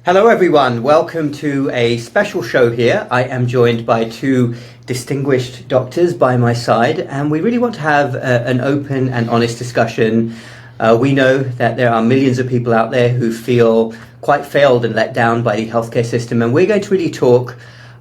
Hello everyone, welcome to a special show here. I am joined by two distinguished doctors by my side, and we really want to have an open and honest discussion. We know that there are millions of people out there who feel quite failed and let down by the healthcare system, and we're going to really talk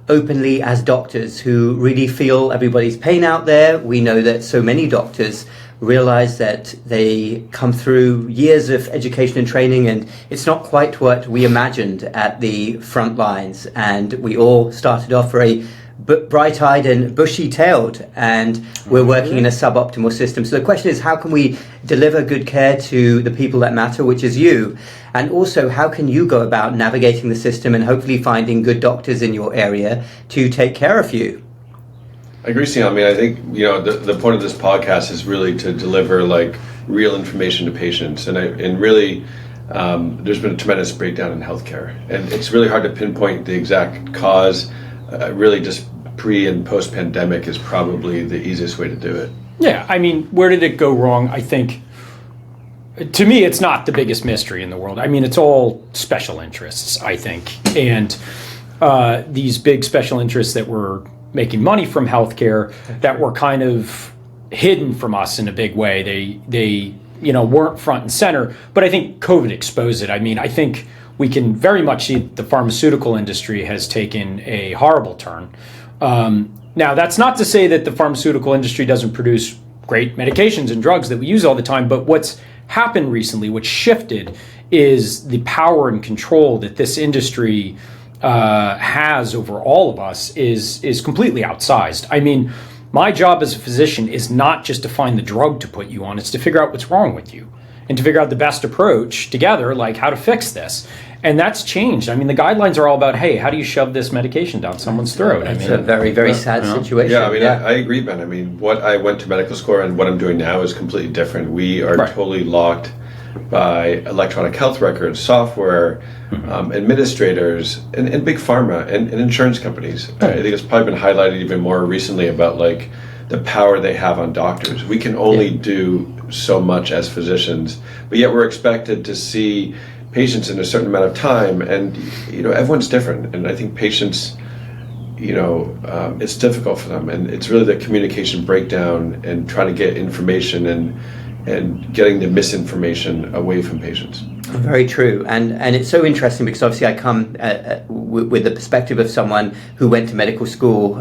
openly as doctors who really feel everybody's pain out there. We know that so many doctors realize that they come through years of education and training, and it's not quite what we imagined at the front lines. And we all started off very bright-eyed and bushy-tailed, and we're working in a suboptimal system. So the question is, how can we deliver good care to the people that matter, which is you? And also, how can you go about navigating the system and hopefully finding good doctors in your area to take care of you? I agree, Suneel. I mean, I think, the point of this podcast is really to deliver real information to patients. And really, there's been a tremendous breakdown in healthcare. And it's really hard to pinpoint the exact cause. Really just pre and post pandemic is probably the easiest way to do it. Yeah, I mean, where did it go wrong? I think, to me, it's not the biggest mystery in the world. I mean, it's all special interests, I think. And these big special interests that were making money from healthcare that were kind of hidden from us in a big way. They weren't front and center, but I think COVID exposed it. I mean, I think we can very much see the pharmaceutical industry has taken a horrible turn. Now, that's not to say that the pharmaceutical industry doesn't produce great medications and drugs that we use all the time, but what's happened recently, what shifted, is the power and control that this industry has over all of us is completely outsized. I mean, my job as a physician is not just to find the drug to put you on, it's to figure out what's wrong with you and to figure out the best approach together, like how to fix this. And that's changed. I mean, the guidelines are all about, hey, how do you shove this medication down someone's throat? It's a very, very sad situation. Yeah, I mean, I agree, Ben. I mean, what I went to medical school and what I'm doing now is completely different. We are totally locked by electronic health records, software, administrators, and big pharma and insurance companies. I think it's probably been highlighted even more recently about the power they have on doctors. We can only do so much as physicians, but yet we're expected to see patients in a certain amount of time, and everyone's different, and I think patients, it's difficult for them, and it's really the communication breakdown and trying to get information and getting the misinformation away from patients. Very true, and it's so interesting because obviously I come with the perspective of someone who went to medical school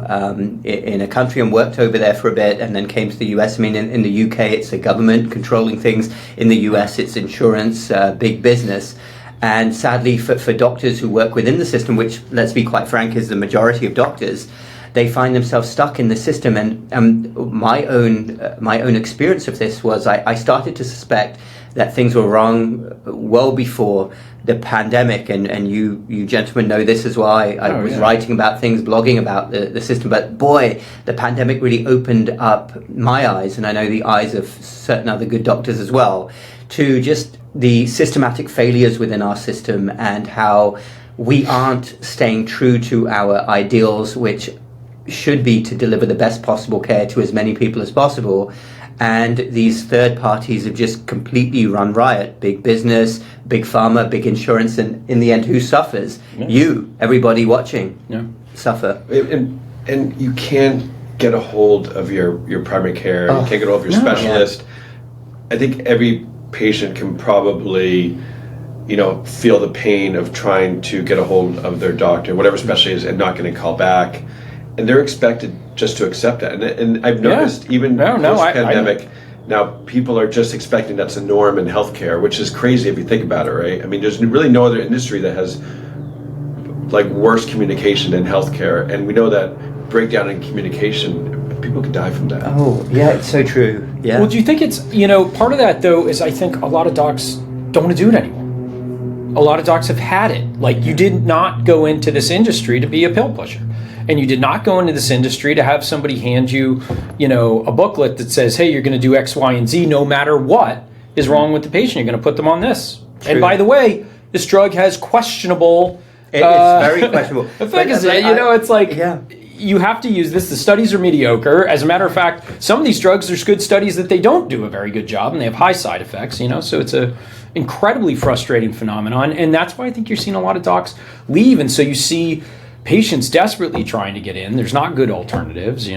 in a country and worked over there for a bit and then came to the US. I mean, in the UK it's the government controlling things. In the US it's insurance, big business. And sadly for doctors who work within the system, which, let's be quite frank, is the majority of doctors, they find themselves stuck in the system. And my own experience of this was I started to suspect that things were wrong well before the pandemic, and you gentlemen know this as well. I was writing about things, blogging about the system, but boy, the pandemic really opened up my eyes, and I know the eyes of certain other good doctors as well, to just the systematic failures within our system and how we aren't staying true to our ideals, which should be to deliver the best possible care to as many people as possible. And these third parties have just completely run riot. Big business, big pharma, big insurance, and in the end, who suffers? You, everybody watching, suffer. And you can't get a hold of your primary care. You can't get a hold of your specialist. I think every patient can probably, feel the pain of trying to get a hold of their doctor, whatever specialty is, and not getting called back. And they're expected just to accept that. And I've noticed even post-pandemic, now people are just expecting that's a norm in healthcare, which is crazy if you think about it, right? I mean, there's really no other industry that has worse communication than healthcare. And we know that breakdown in communication, people can die from that. Oh, yeah, it's so true. Yeah. Well, do you think it's, part of that though is I think a lot of docs don't want to do it anymore. A lot of docs have had it. You did not go into this industry to be a pill pusher. And you did not go into this industry to have somebody hand you, a booklet that says, hey, you're going to do X, Y, and Z no matter what is wrong with the patient. You're going to put them on this. True. And by the way, this drug has questionable It's very questionable. efficacy. It's like, you have to use this. The studies are mediocre. As a matter of fact, some of these drugs, there's good studies that they don't do a very good job, and they have high side effects, so it's a incredibly frustrating phenomenon, and that's why I think you're seeing a lot of docs leave, and so you see patients desperately trying to get in. There's not good alternatives,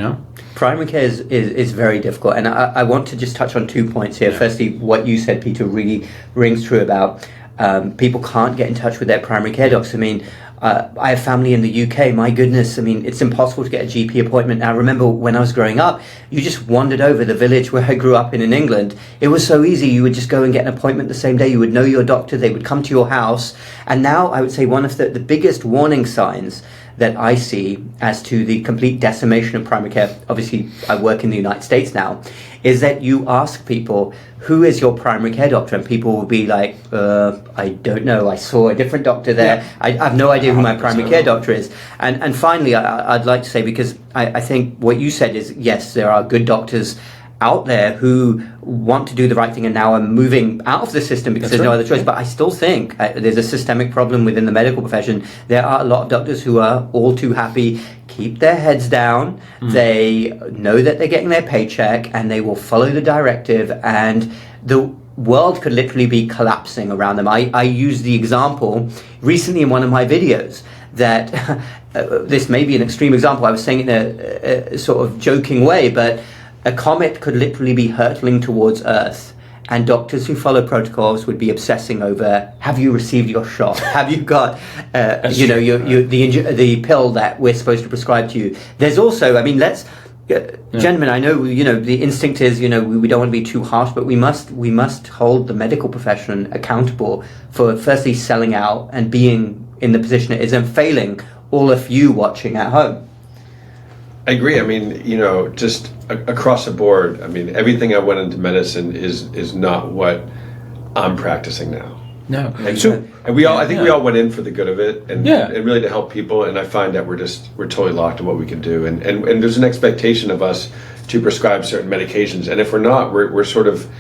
Primary care is very difficult, and I want to just touch on 2 points here. Firstly, what you said, Peter, really rings true about people can't get in touch with their primary care docs. I mean, I have family in the UK. My goodness, I mean, it's impossible to get a GP appointment now. I remember when I was growing up, you just wandered over the village where I grew up in England. It was so easy. You would just go and get an appointment the same day. You would know your doctor. They would come to your house. And now I would say one of the biggest warning signs that I see as to the complete decimation of primary care, obviously I work in the United States now, is that you ask people, who is your primary care doctor? And people will be like, I don't know, I saw a different doctor there. Yeah. I have no idea who my primary care doctor is. And finally, I'd like to say, because I think what you said is, yes, there are good doctors out there who want to do the right thing and now are moving out of the system because there's no other choice. But I still think there's a systemic problem within the medical profession. There are a lot of doctors who are all too happy, keep their heads down. They know that they're getting their paycheck and they will follow the directive, and the world could literally be collapsing around them. I used the example recently in one of my videos that this may be an extreme example. I was saying it in a sort of joking way, but a comet could literally be hurtling towards Earth, and doctors who follow protocols would be obsessing over, have you received your shot? Have you got, the pill that we're supposed to prescribe to you? There's also, I mean, gentlemen, I know, the instinct is, we don't want to be too harsh, but we must hold the medical profession accountable for firstly selling out and being in the position it is and failing all of you watching at home. I agree. I mean, just across the board, I mean, everything I went into medicine is not what I'm practicing now. No. And we all, I think we all went in for the good of it and really to help people. And I find that we're totally locked in what we can do. And there's an expectation of us to prescribe certain medications. And if we're not, we're sort of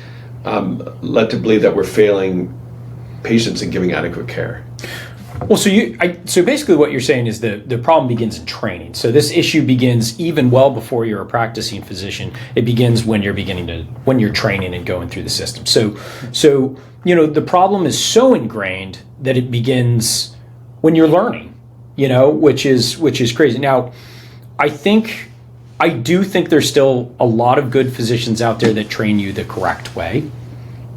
led to believe that we're failing patients in giving adequate care. Well, so basically what you're saying is the problem begins in training. So this issue begins even well before you're a practicing physician. It begins when you're training and going through the system. So the problem is so ingrained that it begins when you're learning, which is crazy. Now, I do think there's still a lot of good physicians out there that train you the correct way.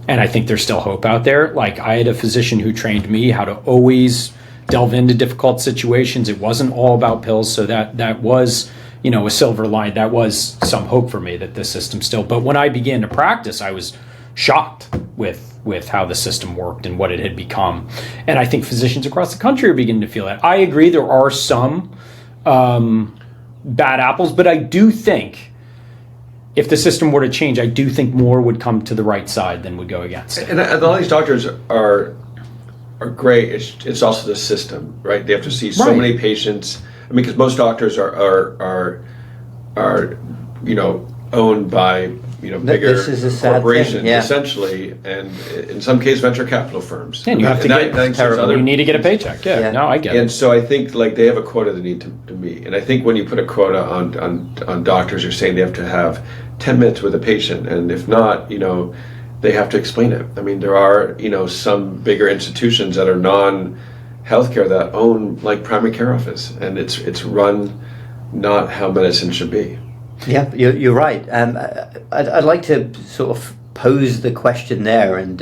And I think there's still hope out there. Like, I had a physician who trained me how to always delve into difficult situations. It wasn't all about pills. So that was, a silver line. That was some hope for me that the system still. But when I began to practice, I was shocked with how the system worked and what it had become. And I think physicians across the country are beginning to feel that. I agree there are some bad apples, but I do think if the system were to change, I do think more would come to the right side than would go against it. And all these doctors are great. It's also the system, right? They have to see so many patients. I mean, because most doctors are owned by bigger corporations, essentially, and in some cases venture capital firms. And you have to you need to get a paycheck. Yeah. No, I get it. And so I think they have a quota they need to meet. And I think when you put a quota on doctors, you're saying they have to have 10 minutes with a patient, and if not, they have to explain it. I mean, there are some bigger institutions that are non-healthcare that own primary care office, and it's run not how medicine should be. Yeah, you're right. I'd like to sort of pose the question there, and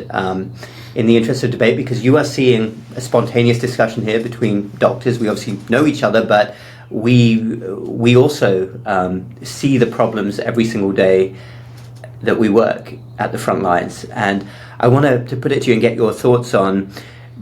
in the interest of debate, because you are seeing a spontaneous discussion here between doctors. We obviously know each other, but we also see the problems every single day that we work at the front lines. And I want to put it to you and get your thoughts on,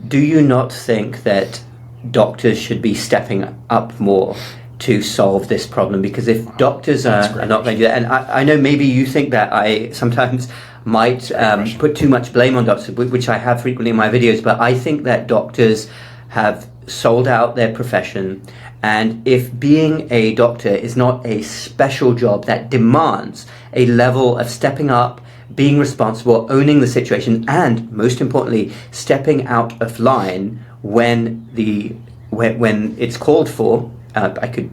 do you not think that doctors should be stepping up more to solve this problem? Because if doctors are not going to do that, and I know maybe you think that I sometimes might put too much blame on doctors, which I have frequently in my videos, but I think that doctors have sold out their profession. And if being a doctor is not a special job that demands a level of stepping up, being responsible, owning the situation, and most importantly, stepping out of line when it's called for, I could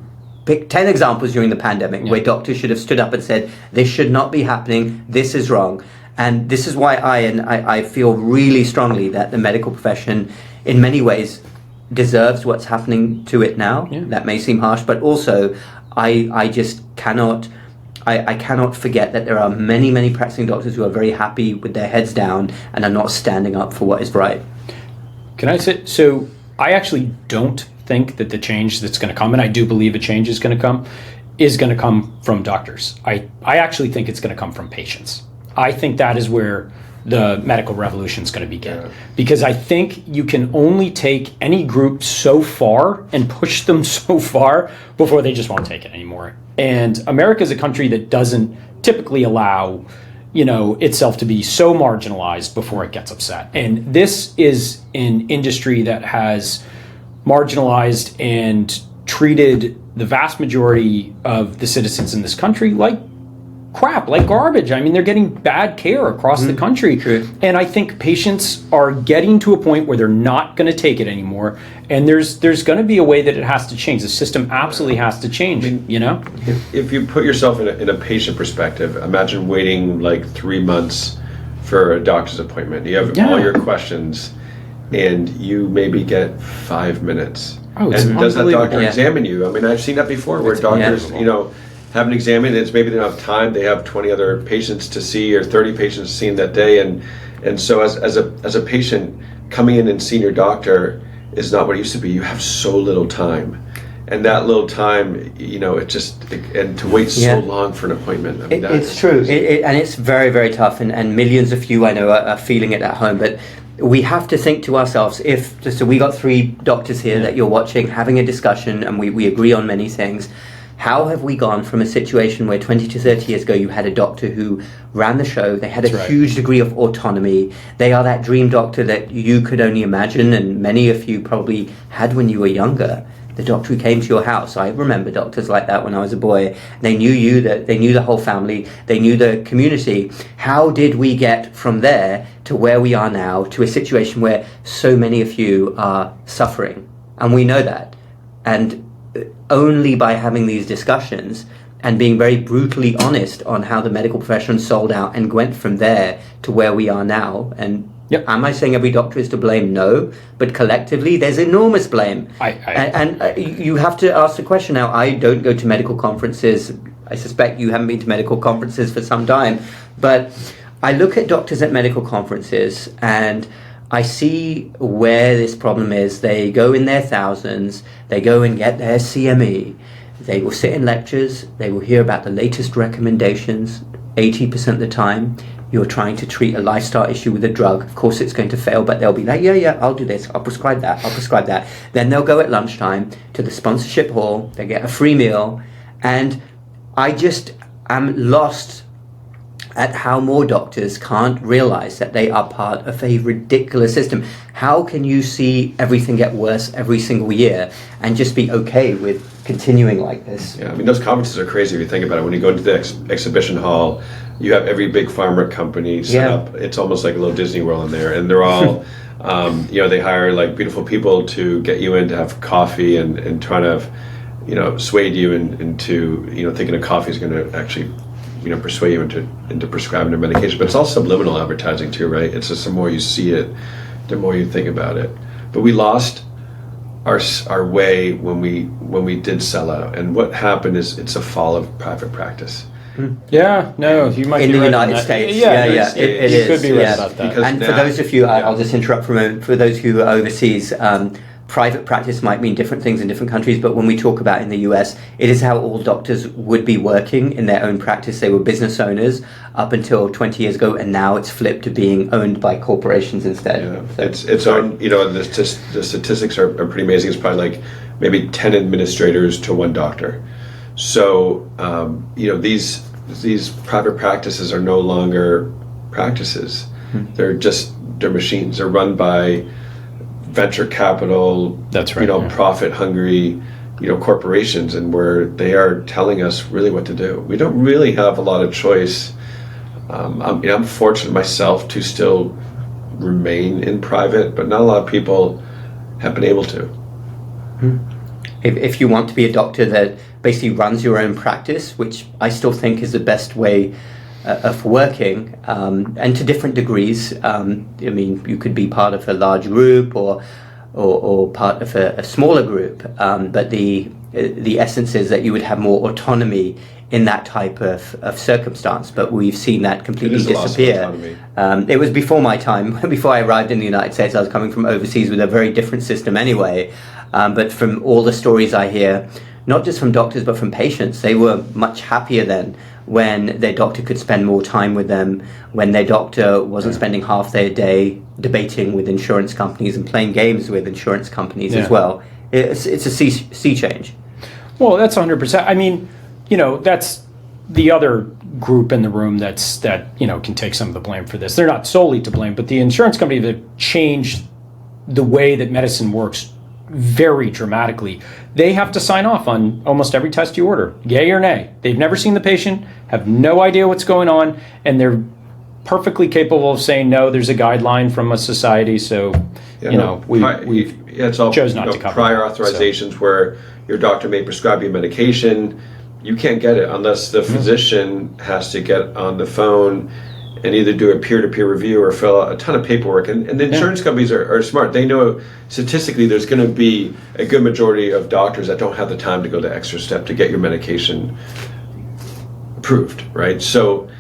pick 10 examples during the pandemic where doctors should have stood up and said, this should not be happening, this is wrong. And this is why I feel really strongly that the medical profession, in many ways, deserves what's happening to it now. Yeah. That may seem harsh, but also I just cannot... I cannot forget that there are many, many practicing doctors who are very happy with their heads down and are not standing up for what is right. Can I say, so I actually don't think that the change that's going to come, and I do believe a change is going to come from doctors. I actually think it's going to come from patients. I think that is where the medical revolution is going to begin. Yeah. Because I think you can only take any group so far and push them so far before they just won't take it anymore. And America is a country that doesn't typically allow, itself to be so marginalized before it gets upset. And this is an industry that has marginalized and treated the vast majority of the citizens in this country like crap, like garbage. I mean, they're getting bad care across the country. True. And I think patients are getting to a point where they're not going to take it anymore. And there's going to be a way that it has to change. The system absolutely has to change, If you put yourself in a patient perspective, imagine waiting like 3 months for a doctor's appointment. You have all your questions and you maybe get 5 minutes. Oh, it's and does that doctor examine you? I mean, I've seen that before where doctors, have an examine, it's maybe they don't have time, they have 20 other patients to see or 30 patients seen that day, and so as a patient coming in and seeing your doctor is not what it used to be. You have so little time, and that little time, and to wait so long for an appointment. I mean, it's true, and it's very, very tough, and millions of you I know are feeling it at home, but we have to think to ourselves, so we got 3 doctors here that you're watching, having a discussion, and we agree on many things. How have we gone from a situation where 20 to 30 years ago you had a doctor who ran the show, they had a huge degree of autonomy, they are that dream doctor that you could only imagine, and many of you probably had when you were younger, the doctor who came to your house. I remember doctors like that when I was a boy. They knew you, that they knew the whole family, they knew the community. How did we get from there to where we are now, to a situation where so many of you are suffering? And we know that. And only by having these discussions and being very brutally honest on how the medical profession sold out and went from there to where we are now. And am I saying every doctor is to blame? No, but collectively there's enormous blame. You have to ask the question now. I don't go to medical conferences. I suspect you haven't been to medical conferences for some time, but I look at doctors at medical conferences and I see where this problem is. They go in their thousands, they go and get their CME, they will sit in lectures, they will hear about the latest recommendations. 80% of the time, you're trying to treat a lifestyle issue with a drug. Of course it's going to fail, but they'll be like, yeah, I'll do this, I'll prescribe that. Then they'll go at lunchtime to the sponsorship hall, they get a free meal, and I just am lost at how more doctors can't realize that they are part of a ridiculous system. How can you see everything get worse every single year and just be okay with continuing like this? Yeah, I mean, those conferences are crazy if you think about it. When you go into the exhibition hall, you have every big pharma company set up. It's almost like a little Disney World in there, and they're all, they hire like beautiful people to get you in to have coffee and trying to, sway you into, thinking a coffee is going to actually persuade you into prescribing their medication. But it's all subliminal advertising too, right? It's just the more you see it, the more you think about it. But we lost our way when we did sell out. And what happened is it's a fall of private practice. Yeah, no, you might in be the right United States. It is. Could be right about that. Because and for those of you, I'll just interrupt for a moment. For those who are overseas, private practice might mean different things in different countries, but when we talk about in the US, it is how all doctors would be working in their own practice. They were business owners up until 20 years ago, and now it's flipped to being owned by corporations instead. Yeah. So, it's owned, the statistics are pretty amazing. It's probably like maybe 10 administrators to 1 doctor. So, these private practices are no longer practices. They're machines. They're run by venture capital, that's right, profit hungry, corporations, and where they are telling us really what to do. We don't really have a lot of choice. I'm fortunate myself to still remain in private, but not a lot of people have been able to. if you want to be a doctor that basically runs your own practice, which I still think is the best way of working, and to different degrees. I mean, you could be part of a large group or part of a smaller group, but the essence is that you would have more autonomy in that type of circumstance. But we've seen that completely disappear. It was before my time. Before I arrived in the United States, I was coming from overseas with a very different system anyway. But from all the stories I hear, not just from doctors but from patients, they were much happier then when their doctor could spend more time with them, when their doctor wasn't spending half their day debating with insurance companies and playing games with insurance companies as well. It's a sea change. Well, that's 100%. I mean, that's the other group in the room that can take some of the blame for this. They're not solely to blame, but the insurance company that changed the way that medicine works very dramatically. They have to sign off on almost every test you order, yay or nay. They've never seen the patient, have no idea what's going on, and they're perfectly capable of saying, no, there's a guideline from a society, so it's all chose not to cover prior authorizations where your doctor may prescribe you medication. You can't get it unless the physician has to get on the phone and either do a peer-to-peer review or fill out a ton of paperwork. And the insurance companies are smart. They know statistically there's going to be a good majority of doctors that don't have the time to go the extra step to get your medication approved, right? So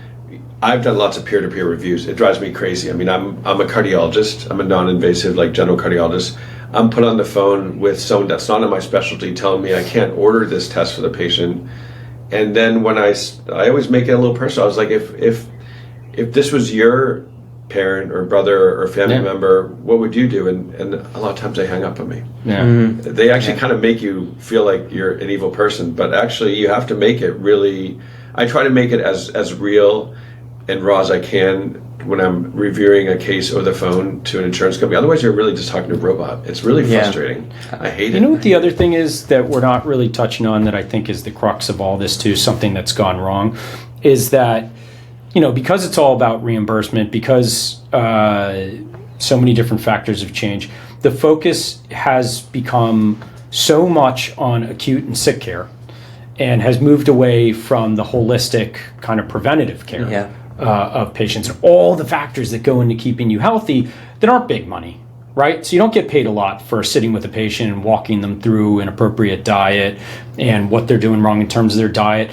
I've done lots of peer-to-peer reviews. It drives me crazy. I mean, I'm a cardiologist. I'm a non-invasive, general cardiologist. I'm put on the phone with someone that's not in my specialty telling me I can't order this test for the patient. And then when I always make it a little personal. I was like, if this was your parent or brother or family member, what would you do? And a lot of times they hang up on me. They actually kind of make you feel like you're an evil person, but actually you have to make it really, I try to make it as real and raw as I can when I'm reviewing a case over the phone to an insurance company. Otherwise you're really just talking to a robot. It's really frustrating. I hate it. You know what the other thing is that we're not really touching on that I think is the crux of all this too, something that's gone wrong, is that because it's all about reimbursement, because so many different factors have changed, the focus has become so much on acute and sick care and has moved away from the holistic kind of preventative care of patients and all the factors that go into keeping you healthy that aren't big money, right? So you don't get paid a lot for sitting with a patient and walking them through an appropriate diet and what they're doing wrong in terms of their diet.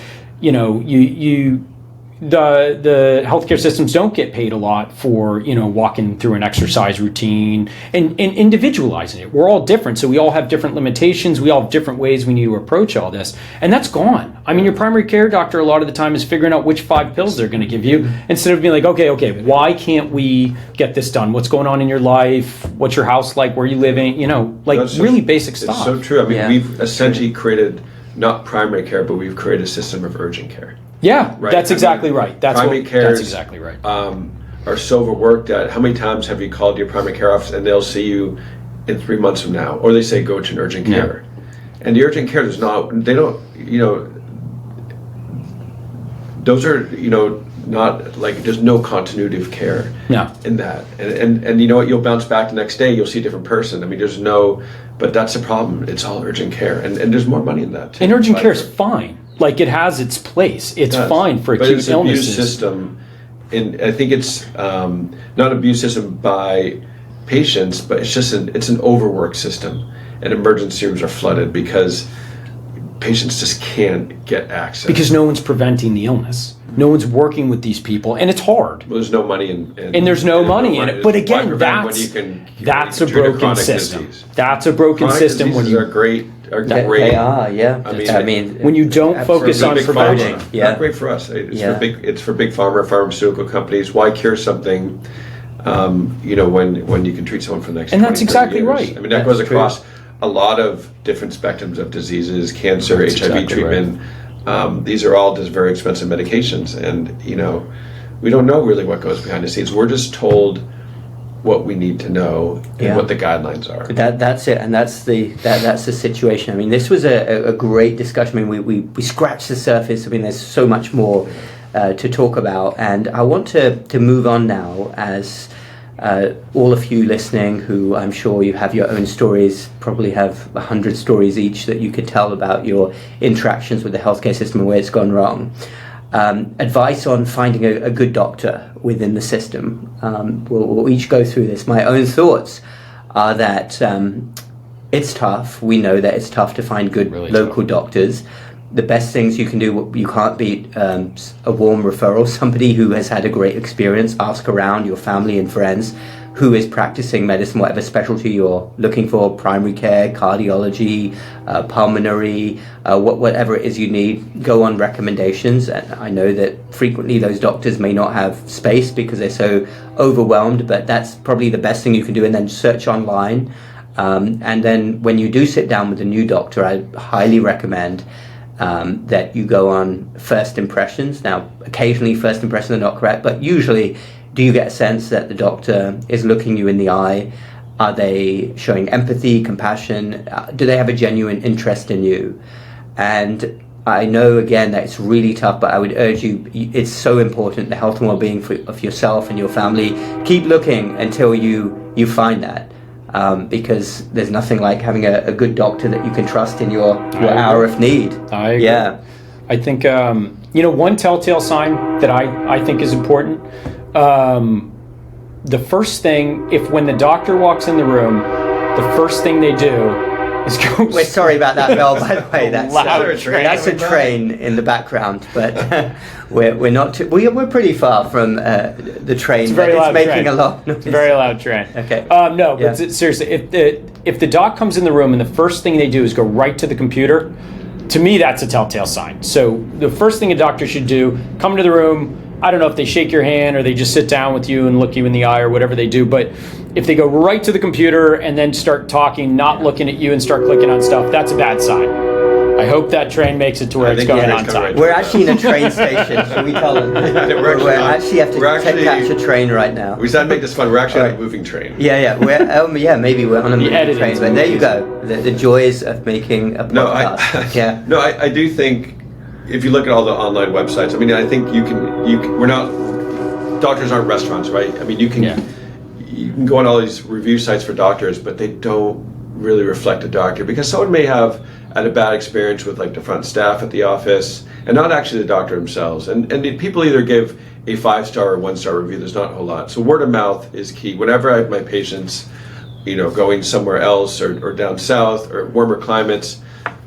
The healthcare systems don't get paid a lot for walking through an exercise routine and individualizing it. We're all different, so we all have different limitations. We all have different ways we need to approach all this, and that's gone. I mean, your primary care doctor a lot of the time is figuring out which 5 pills they're going to give you instead of being like, okay, why can't we get this done? What's going on in your life? What's your house like? Where are you living? Really basic stuff. It's so true. I mean, we've essentially created not primary care, but we've created a system of urgent care. Yeah, right? That's exactly right. That's exactly right. Are so overworked that how many times have you called your primary care office and they'll see you in 3 months from now, or they say go to an urgent care, and the urgent care does not. They don't. Those are not like there's no continuity of care in that, and you know what, you'll bounce back the next day, you'll see a different person. I mean, there's no. But that's the problem. It's all urgent care, and there's more money in that too. And urgent care is fine. Like, it has its place. It's fine for acute illnesses. But it's an abuse system, and I think it's not an abuse system by patients, but it's just it's an overworked system, and emergency rooms are flooded because patients just can't get access. Because no one's preventing the illness. No one's working with these people, and it's hard. Well, there's no money and there's no money in it. But again, that's a broken system. That's a broken system. When you are great. They are, yeah. I mean, when you don't focus on preventing, not great for us. It's for big pharma, pharmaceutical companies. Why cure something? When you can treat someone for the next. And that's exactly right. I mean, that goes across a lot of different spectrums of diseases, cancer, HIV treatment. Right. These are all just very expensive medications, and we don't know really what goes behind the scenes. We're just told what we need to know and what the guidelines are. That's it, and that's the situation. I mean, this was a great discussion. I mean, we scratched the surface. I mean, there's so much more to talk about, and I want to move on now as all of you listening who I'm sure you have your own stories, probably have 100 stories each that you could tell about your interactions with the healthcare system and where it's gone wrong. Advice on finding a good doctor within the system. We'll each go through this. My own thoughts are that it's tough. We know that it's tough to find good Really local tough. doctors. The best things you can do, you can't beat a warm referral, somebody who has had a great experience. Ask around your family and friends who is practicing medicine, whatever specialty you're looking for, primary care, cardiology, pulmonary, whatever it is you need. Go on recommendations. And I know that frequently those doctors may not have space because they're so overwhelmed, but that's probably the best thing you can do. And then search online. And then when you do sit down with a new doctor, I highly recommend that you go on first impressions. Now, occasionally first impressions are not correct, but usually do you get a sense that the doctor is looking you in the eye? Are they showing empathy, compassion? Do they have a genuine interest in you? And I know, again, that it's really tough, but I would urge you, it's so important, the health and well-being of yourself and your family. Keep looking until you find that. Because there's nothing like having a good doctor that you can trust in your hour of need. I agree. Yeah. I think, one telltale sign that I think is important, the first thing, when the doctor walks in the room, the first thing they do is go... We're sorry about that, Bell, by the way. That's Loud a train in the background, but we're not too... We're pretty far from the train. It's a very loud making train. a lot of noise. It's a very loud train. Okay. No, but Yeah. seriously, if the doc comes in the room and the first thing they do is go right to the computer, to me that's a telltale sign. So the first thing a doctor should do, come to the room. I don't know if they shake your hand or they just sit down with you and look you in the eye or whatever they do, but if they go right to the computer and then start talking, not looking at you and start clicking on stuff, that's a bad sign. I hope that train makes it to where I it's think going the on train's time. coming We're actually in a train station. Should we tell them? We're actually have to catch a train right now. We decided to make this fun. We're actually on a Alright. moving train. Yeah. Maybe we're on a moving editing's train, but there you amazing. go. The joys of making a No, podcast. I do think if you look at all the online websites, I mean, I think we're not, doctors aren't restaurants, right? I mean, you can go on all these review sites for doctors, but they don't really reflect a doctor, because someone may have had a bad experience with like the front staff at the office and not actually the doctor themselves. And people either give a 5-star or 1-star review. There's not a whole lot. So word of mouth is key. Whenever I have my patients, going somewhere else or down south or warmer climates,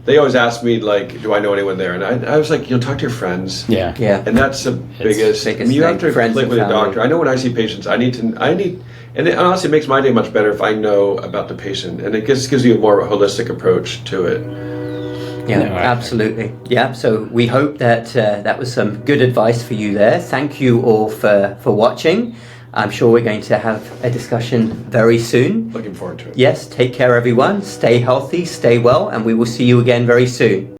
they always ask me, like, do I know anyone there? And I was like, talk to your friends. Yeah. And that's the biggest. I mean, you have to friends click and with a family. doctor. I know when I see patients, I need, and it honestly makes my day much better if I know about the patient, and it gives you a more holistic approach to it. Yeah, No, absolutely. Yeah, so we hope that that was some good advice for you there. Thank you all for watching. I'm sure we're going to have a discussion very soon. Looking forward to it. Yes, take care everyone. Stay healthy, stay well, and we will see you again very soon.